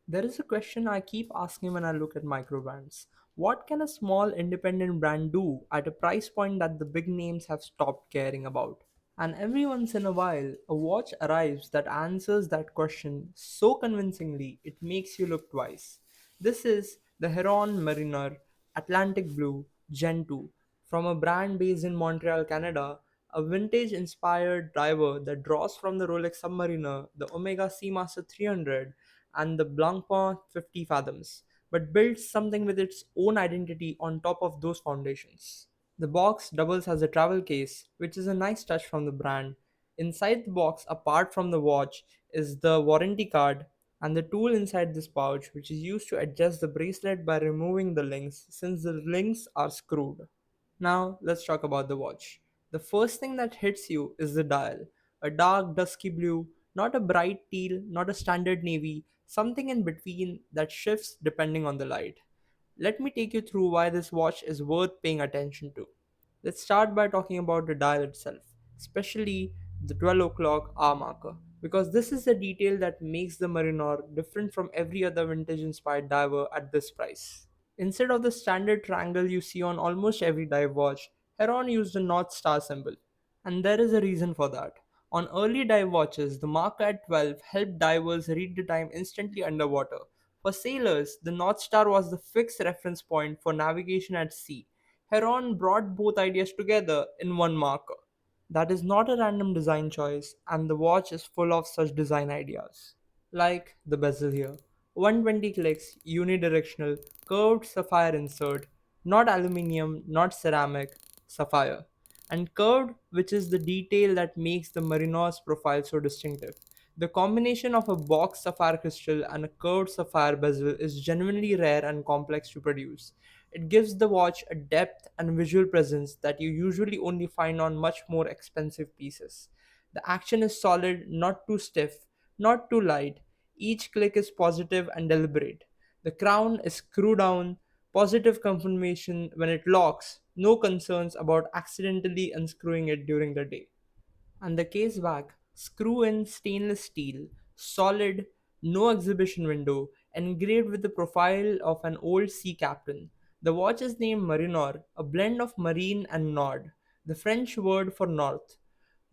There is a question I keep asking when I look at microbrands. What can a small independent brand do at a price point that the big names have stopped caring about? And every once in a while, a watch arrives that answers that question so convincingly it makes you look twice. This is the Héron Marinor Atlantic Blue Gen 2 from a brand based in Montreal, Canada, a vintage inspired diver that draws from the Rolex Submariner, the Omega Seamaster 300, and the Blancpain 50 Fathoms, but builds something with its own identity on top of those foundations. The box doubles as a travel case, which is a nice touch from the brand. Inside the box, apart from the watch, is the warranty card and the tool inside this pouch, which is used to adjust the bracelet by removing the links since the links are screwed. Now, let's talk about the watch. The first thing that hits you is the dial. A dark, dusky blue, not a bright teal, not a standard navy, something in between that shifts depending on the light. Let me take you through why this watch is worth paying attention to. Let's start by talking about the dial itself, especially the 12 o'clock hour marker, because this is the detail that makes the Marinor different from every other vintage inspired diver at this price. Instead of the standard triangle you see on almost every dive watch, Heron used a North Star symbol. And there is a reason for that. On early dive watches, the marker at 12 helped divers read the time instantly underwater. For sailors, the North Star was the fixed reference point for navigation at sea. Heron brought both ideas together in one marker. That is not a random design choice, and the watch is full of such design ideas. Like the bezel here. 120 clicks, unidirectional, curved sapphire insert, not aluminium, not ceramic, sapphire. And curved, which is the detail that makes the Marinor's profile so distinctive. The combination of a boxed sapphire crystal and a curved sapphire bezel is genuinely rare and complex to produce. It gives the watch a depth and visual presence that you usually only find on much more expensive pieces. The action is solid, not too stiff, not too light. Each click is positive and deliberate. The crown is screw down, positive confirmation when it locks, no concerns about accidentally unscrewing it during the day. And the case back, screw in stainless steel, solid, no exhibition window, engraved with the profile of an old sea captain. The watch is named Marinor, a blend of marine and nord, the French word for north.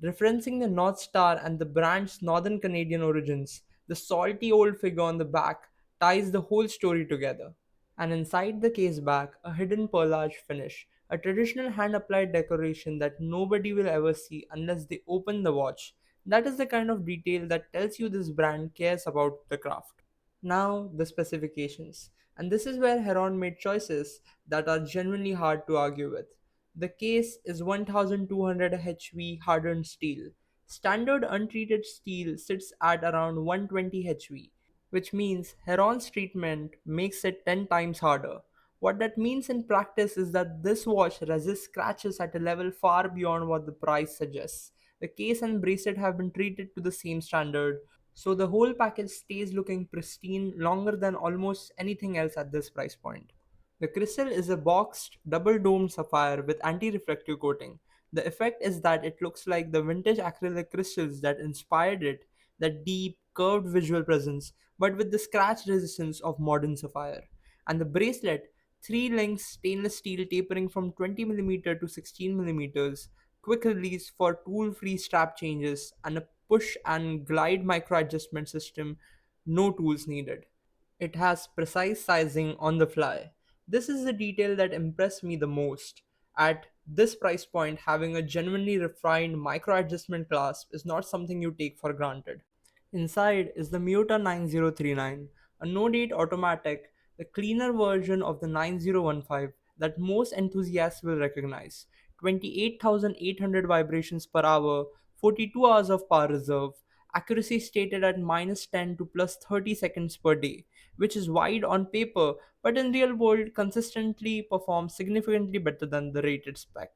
Referencing the North Star and the brand's northern Canadian origins, the salty old figure on the back ties the whole story together. And inside the case back, a hidden perlage finish, a traditional hand applied decoration that nobody will ever see unless they open the watch. That is the kind of detail that tells you this brand cares about the craft. Now, the specifications. And this is where Heron made choices that are genuinely hard to argue with. The case is 1200 HV hardened steel. Standard untreated steel sits at around 120 HV, which means Heron's treatment makes it 10 times harder. What that means in practice is that this watch resists scratches at a level far beyond what the price suggests. The case and bracelet have been treated to the same standard, so the whole package stays looking pristine longer than almost anything else at this price point. The crystal is a boxed, double domed sapphire with anti reflective coating. The effect is that it looks like the vintage acrylic crystals that inspired it, that deep, curved visual presence, but with the scratch resistance of modern sapphire. And the bracelet, three links stainless steel tapering from 20 mm to 16 mm, quick release for tool free strap changes, and a push and glide micro adjustment system, no tools needed. It has precise sizing on the fly. This is the detail that impressed me the most. At this price point, having a genuinely refined micro adjustment clasp is not something you take for granted. Inside is the Muta 9039, a no-date automatic, the cleaner version of the 9015 that most enthusiasts will recognize. 28,800 vibrations per hour, 42 hours of power reserve, accuracy stated at -10 to +30 seconds per day, which is wide on paper but in real world consistently performs significantly better than the rated spec.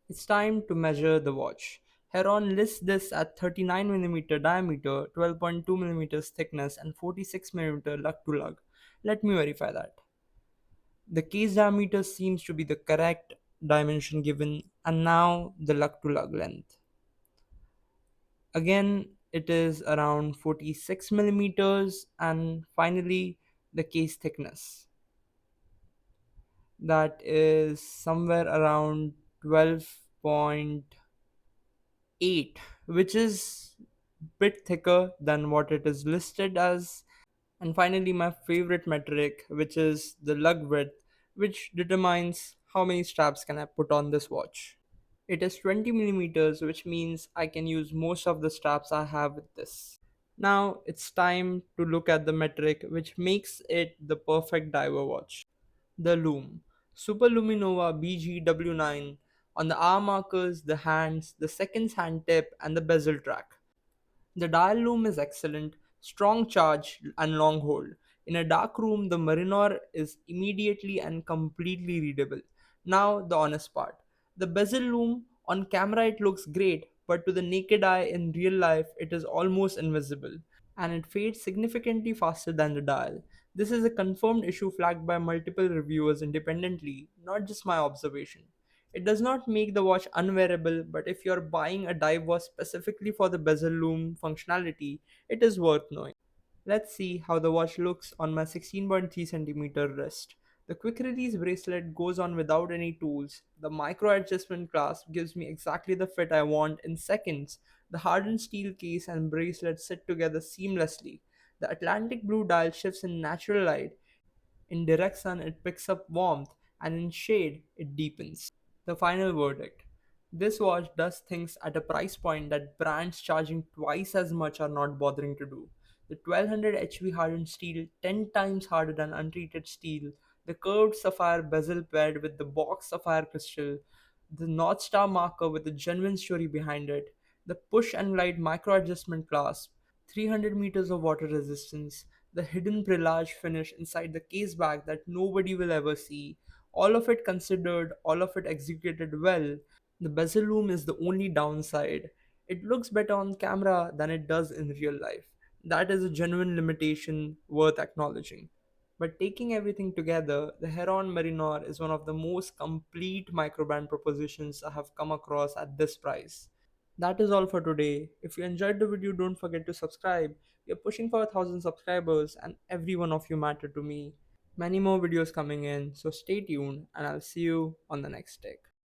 It's time to measure the watch. Heron lists this at 39 mm diameter, 12.2 mm thickness, and 46 mm lug to lug. Let me verify that. The case diameter seems to be the correct dimension given, and now the lug to lug length. Again, it is around 46 millimeters, and finally, the case thickness. That is somewhere around 12.8, which is bit thicker than what it is listed as. And finally, my favorite metric, which is the lug width, which determines how many straps can I put on this watch. It is 20 millimeters, which means I can use most of the straps I have with this. Now it's time to look at the metric which makes it the perfect diver watch. The Lume. Super-LumiNova BGW9 on the hour markers, the hands, the seconds hand tip, and the bezel track. The dial loom is excellent, strong charge and long hold. In a dark room, the Marinor is immediately and completely readable. Now, the honest part. The bezel loom, on camera it looks great, but to the naked eye in real life it is almost invisible, and it fades significantly faster than the dial. This is a confirmed issue flagged by multiple reviewers independently, not just my observation. It does not make the watch unwearable, but if you're buying a dive watch specifically for the bezel loom functionality, it is worth knowing. Let's see how the watch looks on my 16.3 cm wrist. The quick release bracelet goes on without any tools. The micro adjustment clasp gives me exactly the fit I want in seconds. The hardened steel case and bracelet sit together seamlessly. The Atlantic blue dial shifts in natural light. In direct sun, it picks up warmth, and in shade, it deepens. The final verdict. This watch does things at a price point that brands charging twice as much are not bothering to do. The 1200 HV hardened steel, 10 times harder than untreated steel, the curved sapphire bezel paired with the box sapphire crystal, the North Star marker with a genuine story behind it, the push and glide micro adjustment clasp, 300 meters of water resistance, the hidden prelage finish inside the case bag that nobody will ever see, all of it considered, all of it executed well. The bezel loom is the only downside. It looks better on camera than it does in real life. That is a genuine limitation worth acknowledging. But taking everything together, the Heron Marinor is one of the most complete microbrand propositions I have come across at this price. That is all for today. If you enjoyed the video, don't forget to subscribe. We are pushing for 1,000 subscribers, and every one of you matter to me. Many more videos coming in, so stay tuned, and I'll see you on the next take.